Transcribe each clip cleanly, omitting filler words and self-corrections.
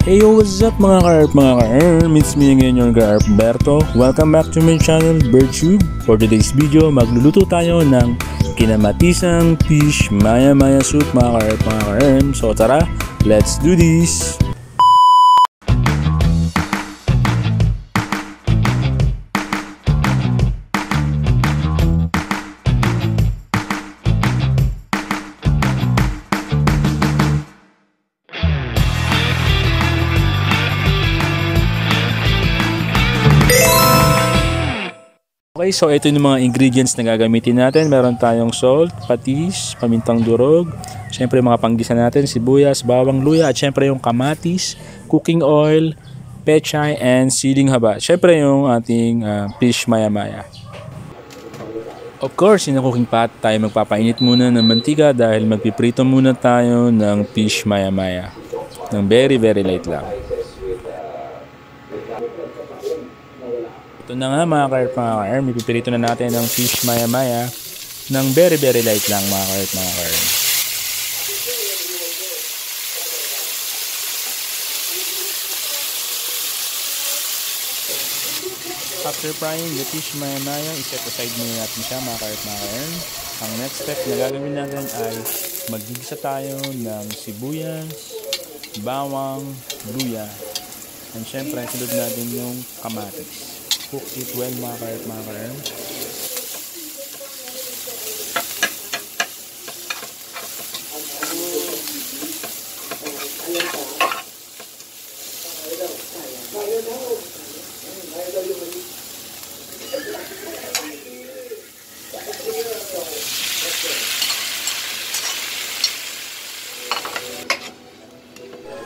Hey yo, what's up mga ka-ARP, mga ka-ARM? It's me again, your ka-ARP Berto. Welcome back to my channel, BirdTube. For today's video, magluluto tayo ng kinamatisang fish maya-maya soup mga ka-ARP, mga ka-ARM. So tara, let's do this! Okay, so ito yung mga ingredients na gagamitin natin. Meron tayong salt, patis, pamintang durog, syempre mga panggisa natin, sibuyas, bawang, luya, at syempre yung kamatis, cooking oil, pechay, and siling haba. Syempre yung ating fish maya-maya. Of course, in the cooking pot, tayo magpapainit muna ng mantika dahil magpiprito muna tayo ng fish maya-maya. Ng very light lang. Ito na nga mga ka-ARM, ipipirito na natin ng fish maya-maya ng very light lang mga ka-ARM. After frying the fish maya-maya, iset aside muna natin siya mga ka-ARM. Ang next step na gagawin natin ay maggigisa tayo ng sibuyas, bawang, luya, and syempre sunod natin yung kamatis. Cook it well mga ka-ARM.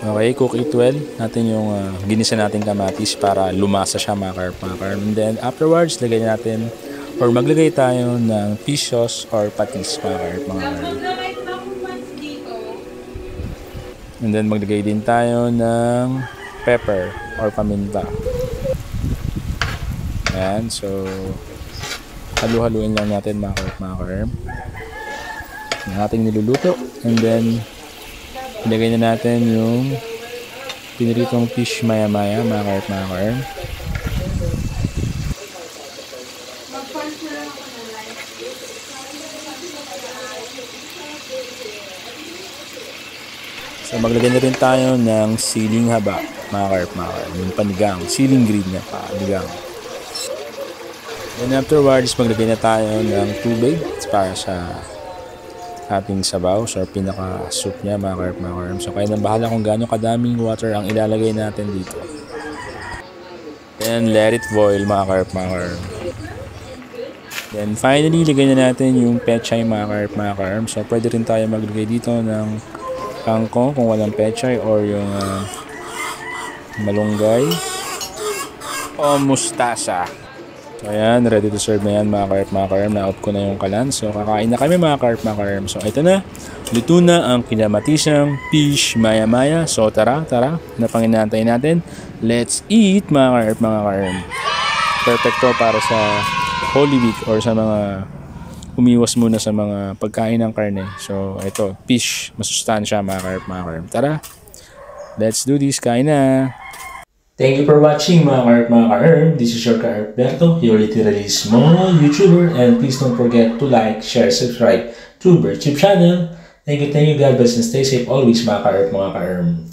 Okay, cook it well natin yung ginisa natin kamatis para lumasa siya mga ka-ARM. And then afterwards, lagay natin or maglagay tayo ng fish sauce or patis mga ka-ARM. And then maglagay din tayo ng pepper or paminta. Ayan, so halu-haluin lang natin mga ka-ARM. Yung ating niluluto. And then ilagay na natin yung piniritong fish maya-maya mga ka-ARM. So maglagay na rin tayo ng siling haba mga ka-ARM, yung panigang, siling green na panigang. Then afterwards, maglagay na tayo ng tubig para sa ating sabaw, so pinaka-soup niya mga ka-ARM. So kayo nang bahala kung gaano kadaming water ang ilalagay natin dito. Then let it boil mga ka-ARM. Then finally, lagay na natin yung pechay mga ka-ARM. So pwede rin tayo maglagay dito ng kangkong kung walang pechay or yung malunggay o mustasa. So ayan, ready to serve na yan mga ka-ARM. Na-out ko na yung kalan. So kakain na kami mga ka-ARM. So ito na, luto na ang kinamatisang fish maya-maya. So tara, napanginantay natin. Let's eat mga ka-ARM. Perfecto para sa Holy Week or sa mga umiwas muna sa mga pagkain ng karne. So ito, fish, masustansya mga ka-ARM. Tara, let's do this, kain na! Thank you for watching mga ka-ARM. This is your ka-ARP Berto, your literally small YouTuber, and please don't forget to like, share, subscribe to BirdTube channel. Thank you, God bless and stay safe always mga ka-ARP.